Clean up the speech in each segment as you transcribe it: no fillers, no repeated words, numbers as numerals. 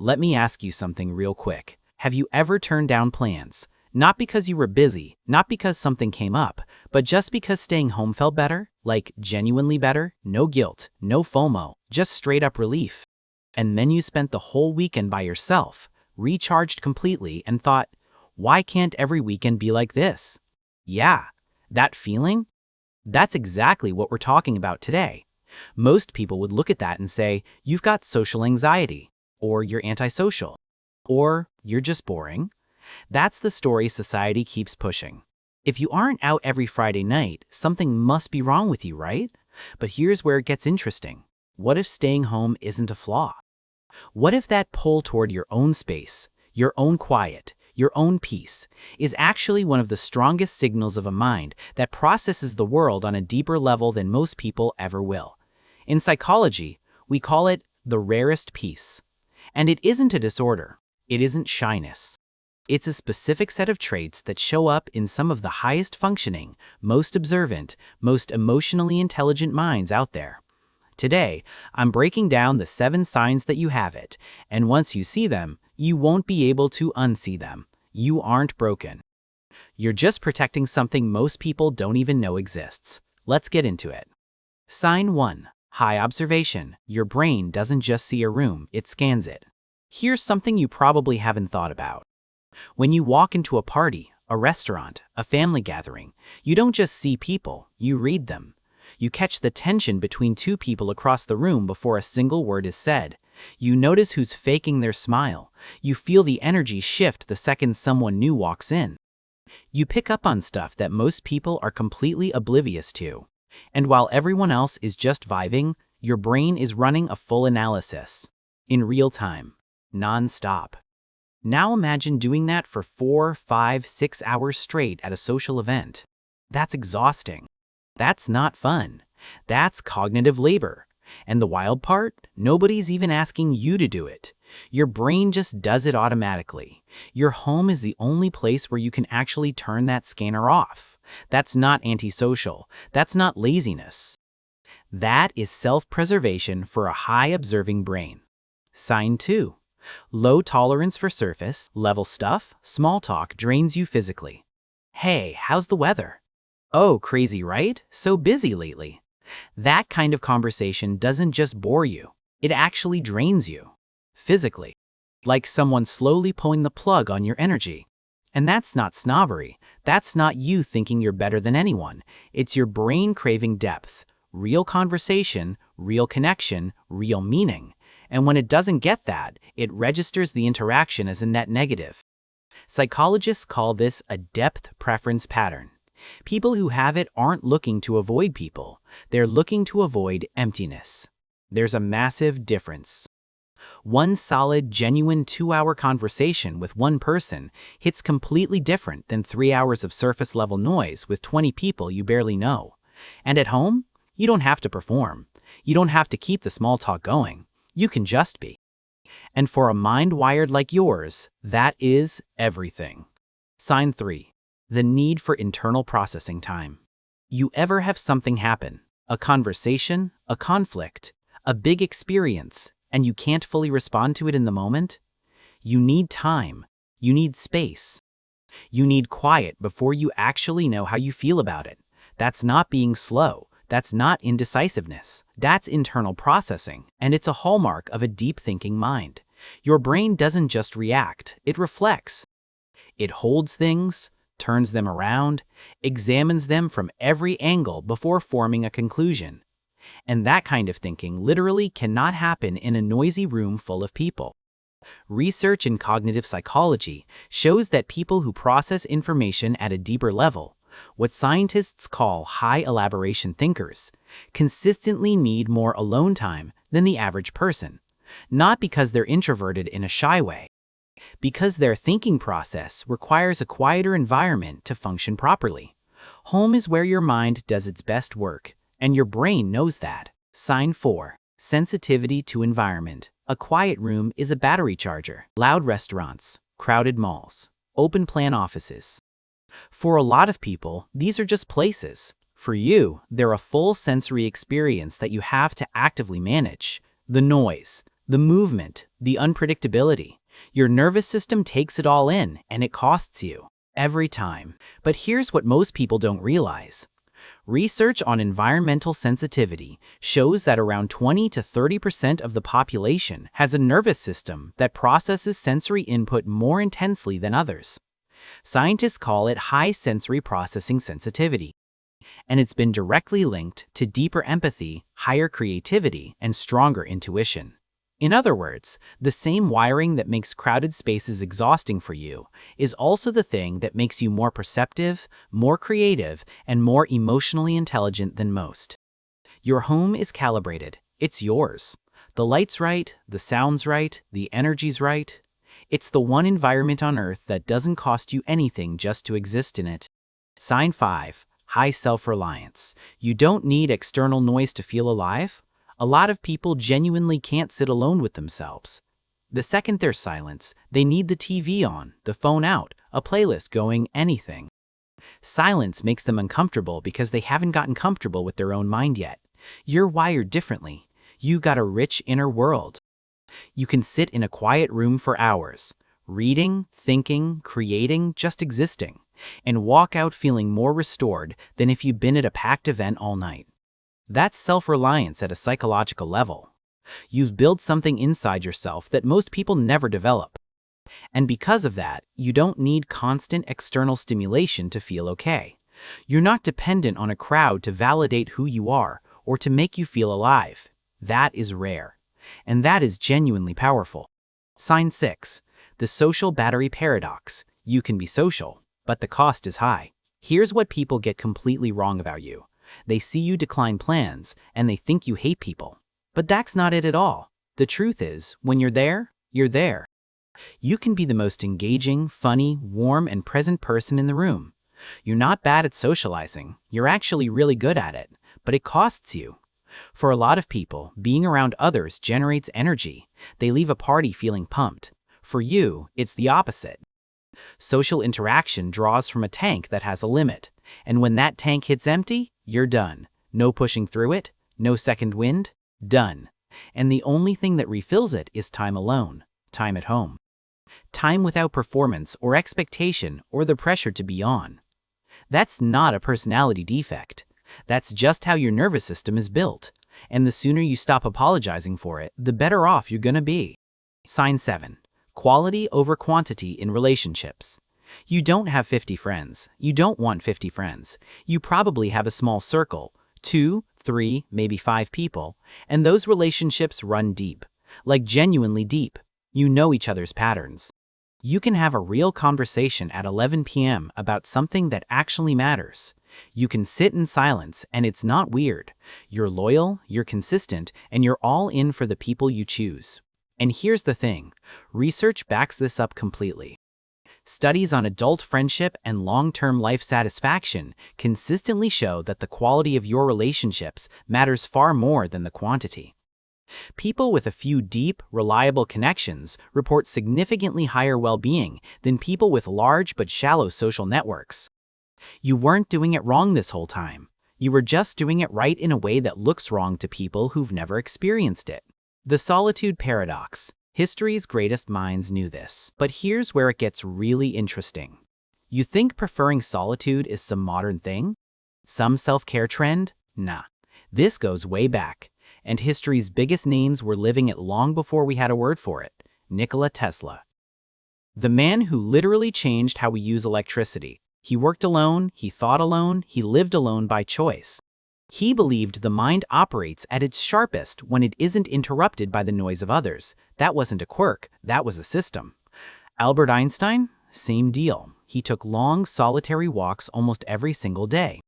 Let me ask you something real quick. Have you ever turned down plans? Not because you were busy, not because something came up, but just because staying home felt better? Like genuinely better? No guilt, no FOMO, just straight up relief. And then you spent the whole weekend by yourself, recharged completely, and thought, why can't every weekend be like this? Yeah, that feeling? That's exactly what we're talking about today. Most people would look at that and say, you've got social anxiety, or you're antisocial, or you're just boring. That's the story society keeps pushing. If you aren't out every Friday night, something must be wrong with you, right? But here's where it gets interesting. What if staying home isn't a flaw? What if that pull toward your own space, your own quiet, your own peace, is actually one of the strongest signals of a mind that processes the world on a deeper level than most people ever will? In psychology, we call it the rarest peace. And it isn't a disorder. It isn't shyness. It's a specific set of traits that show up in some of the highest functioning, most observant, most emotionally intelligent minds out there. Today, I'm breaking down the 7 signs that you have it, and once you see them, you won't be able to unsee them. You aren't broken. You're just protecting something most people don't even know exists. Let's get into it. Sign 1. High observation. Your brain doesn't just see a room, it scans it. Here's something you probably haven't thought about. When you walk into a party, a restaurant, a family gathering, you don't just see people, you read them. You catch the tension between 2 people across the room before a single word is said. You notice who's faking their smile. You feel the energy shift the second someone new walks in. You pick up on stuff that most people are completely oblivious to. And while everyone else is just vibing, your brain is running a full analysis. In real time. Non-stop. Now imagine doing that for 4, 5, 6 hours straight at a social event. That's exhausting. That's not fun. That's cognitive labor. And the wild part? Nobody's even asking you to do it. Your brain just does it automatically. Your home is the only place where you can actually turn that scanner off. That's not antisocial. That's not laziness. That is self-preservation for a high-observing brain. Sign 2. Low tolerance for surface, level stuff, small talk drains you physically. Hey, how's the weather? Oh, crazy, right? So busy lately. That kind of conversation doesn't just bore you. It actually drains you. Physically. Like someone slowly pulling the plug on your energy. And that's not snobbery. That's not you thinking you're better than anyone. It's your brain craving depth. Real conversation, real connection, real meaning. And when it doesn't get that, it registers the interaction as a net negative. Psychologists call this a depth preference pattern. People who have it aren't looking to avoid people. They're looking to avoid emptiness. There's a massive difference. One solid, genuine 2-hour conversation with one person hits completely different than 3 hours of surface-level noise with 20 people you barely know. And at home, you don't have to perform. You don't have to keep the small talk going. You can just be. And for a mind wired like yours, that is everything. Sign 3. The need for internal processing time. You ever have something happen, a conversation, a conflict, a big experience, and you can't fully respond to it in the moment? You need time. You need space. You need quiet before you actually know how you feel about it. That's not being slow. That's not indecisiveness. That's internal processing, and it's a hallmark of a deep thinking mind. Your brain doesn't just react, it reflects. It holds things, turns them around, examines them from every angle before forming a conclusion. And that kind of thinking literally cannot happen in a noisy room full of people. Research in cognitive psychology shows that people who process information at a deeper level, what scientists call high elaboration thinkers, consistently need more alone time than the average person. Not because they're introverted in a shy way, because their thinking process requires a quieter environment to function properly. Home is where your mind does its best work, and your brain knows that. Sign 4. Sensitivity to environment. A quiet room is a battery charger. Loud restaurants, crowded malls, open-plan offices. For a lot of people, these are just places. For you, they're a full sensory experience that you have to actively manage. The noise, The movement, the unpredictability. Your nervous system takes it all in, and it costs you. Every time. But here's what most people don't realize. Research on environmental sensitivity shows that around 20 to 30% of the population has a nervous system that processes sensory input more intensely than others. Scientists call it high sensory processing sensitivity, and it's been directly linked to deeper empathy, higher creativity, and stronger intuition. In other words, the same wiring that makes crowded spaces exhausting for you is also the thing that makes you more perceptive, more creative, and more emotionally intelligent than most. Your home is calibrated. It's yours. The light's right, the sound's right, the energy's right. It's the one environment on Earth that doesn't cost you anything just to exist in it. Sign 5. High self-reliance. You don't need external noise to feel alive. A lot of people genuinely can't sit alone with themselves. The second there's silence, they need the TV on, the phone out, a playlist going, anything. Silence makes them uncomfortable because they haven't gotten comfortable with their own mind yet. You're wired differently. You got a rich inner world. You can sit in a quiet room for hours, reading, thinking, creating, just existing, and walk out feeling more restored than if you've been at a packed event all night. That's self-reliance at a psychological level. You've built something inside yourself that most people never develop. And because of that, you don't need constant external stimulation to feel okay. You're not dependent on a crowd to validate who you are or to make you feel alive. That is rare. And that is genuinely powerful. Sign 6. The social battery paradox. You can be social, but the cost is high. Here's what people get completely wrong about you. They see you decline plans, and they think you hate people. But that's not it at all. The truth is, when you're there, you're there. You can be the most engaging, funny, warm, and present person in the room. You're not bad at socializing. You're actually really good at it, but it costs you. For a lot of people, being around others generates energy. They leave a party feeling pumped. For you, it's the opposite. Social interaction draws from a tank that has a limit, and when that tank hits empty, you're done. No pushing through it, no second wind, done. And the only thing that refills it is time alone, time at home. Time without performance or expectation or the pressure to be on. That's not a personality defect. That's just how your nervous system is built. And the sooner you stop apologizing for it, the better off you're gonna be. Sign 7. Quality over quantity in relationships. You don't have 50 friends. You don't want 50 friends. You probably have a small circle, 2, 3, maybe 5 people, and those relationships run deep, like genuinely deep. You know each other's patterns. You can have a real conversation at 11 p.m. about something that actually matters. You can sit in silence and it's not weird. You're loyal, you're consistent, and you're all in for the people you choose. And here's the thing, research backs this up completely. Studies on adult friendship and long-term life satisfaction consistently show that the quality of your relationships matters far more than the quantity. People with a few deep, reliable connections report significantly higher well-being than people with large but shallow social networks. You weren't doing it wrong this whole time. You were just doing it right in a way that looks wrong to people who've never experienced it. The solitude paradox. History's greatest minds knew this. But here's where it gets really interesting. You think preferring solitude is some modern thing? Some self-care trend? Nah. This goes way back. And history's biggest names were living it long before we had a word for it. Nikola Tesla. The man who literally changed how we use electricity. He worked alone, he thought alone, he lived alone by choice. He believed the mind operates at its sharpest when it isn't interrupted by the noise of others. That wasn't a quirk, that was a system. Albert Einstein? Same deal. He took long, solitary walks almost every single day.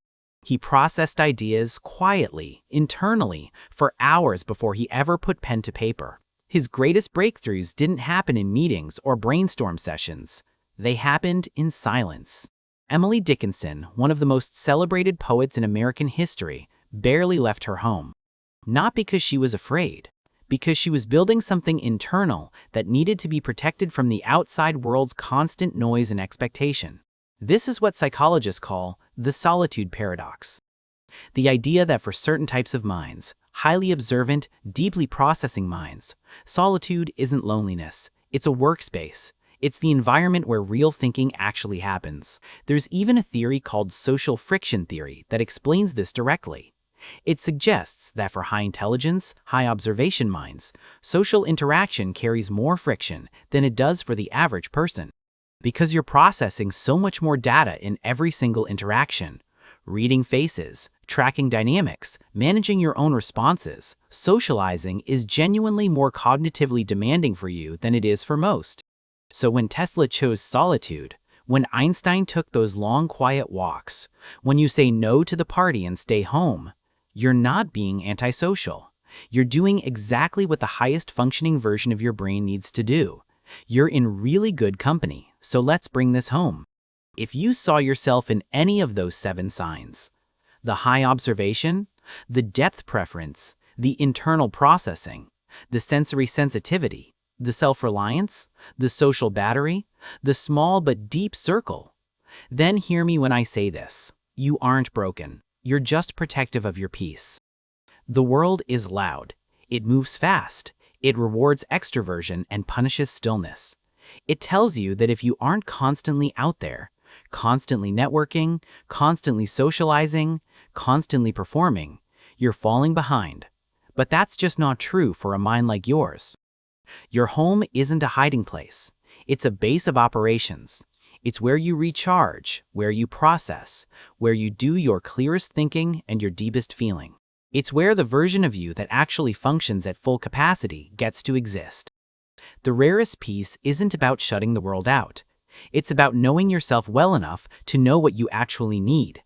He processed ideas quietly, internally, for hours before he ever put pen to paper. His greatest breakthroughs didn't happen in meetings or brainstorm sessions. They happened in silence. Emily Dickinson, one of the most celebrated poets in American history, barely left her home. Not because she was afraid, because she was building something internal that needed to be protected from the outside world's constant noise and expectation. This is what psychologists call the solitude paradox. The idea that for certain types of minds, highly observant, deeply processing minds. Solitude isn't loneliness, it's a workspace. It's the environment where real thinking actually happens. There's even a theory called social friction theory that explains this directly. It suggests that for high intelligence, high observation minds, social interaction carries more friction than it does for the average person. Because you're processing so much more data in every single interaction. Reading faces, tracking dynamics, managing your own responses, socializing is genuinely more cognitively demanding for you than it is for most. So when Tesla chose solitude, when Einstein took those long quiet walks, when you say no to the party and stay home, you're not being antisocial. You're doing exactly what the highest functioning version of your brain needs to do. You're in really good company, so let's bring this home. If you saw yourself in any of those 7 signs, the high observation, the depth preference, the internal processing, the sensory sensitivity, the self-reliance, the social battery, the small but deep circle, then hear me when I say this. You aren't broken. You're just protective of your peace. The world is loud. It moves fast. It rewards extroversion and punishes stillness. It tells you that if you aren't constantly out there, constantly networking, constantly socializing, constantly performing, you're falling behind. But that's just not true for a mind like yours. Your home isn't a hiding place. It's a base of operations. It's where you recharge, where you process, where you do your clearest thinking and your deepest feeling. It's where the version of you that actually functions at full capacity gets to exist. The rarest peace isn't about shutting the world out. It's about knowing yourself well enough to know what you actually need.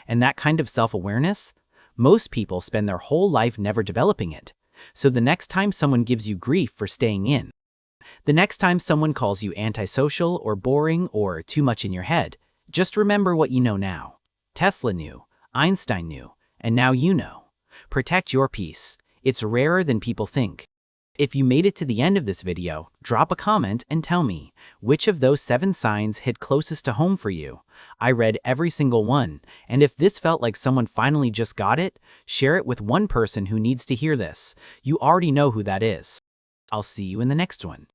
And that kind of self-awareness, most people spend their whole life never developing it. So the next time someone gives you grief for staying in, the next time someone calls you antisocial or boring or too much in your head, just remember what you know now. Tesla knew, Einstein knew, and now you know. Protect your peace. It's rarer than people think. If you made it to the end of this video, drop a comment and tell me, which of those 7 signs hit closest to home for you? I read every single one, and if this felt like someone finally just got it, share it with one person who needs to hear this. You already know who that is. I'll see you in the next one.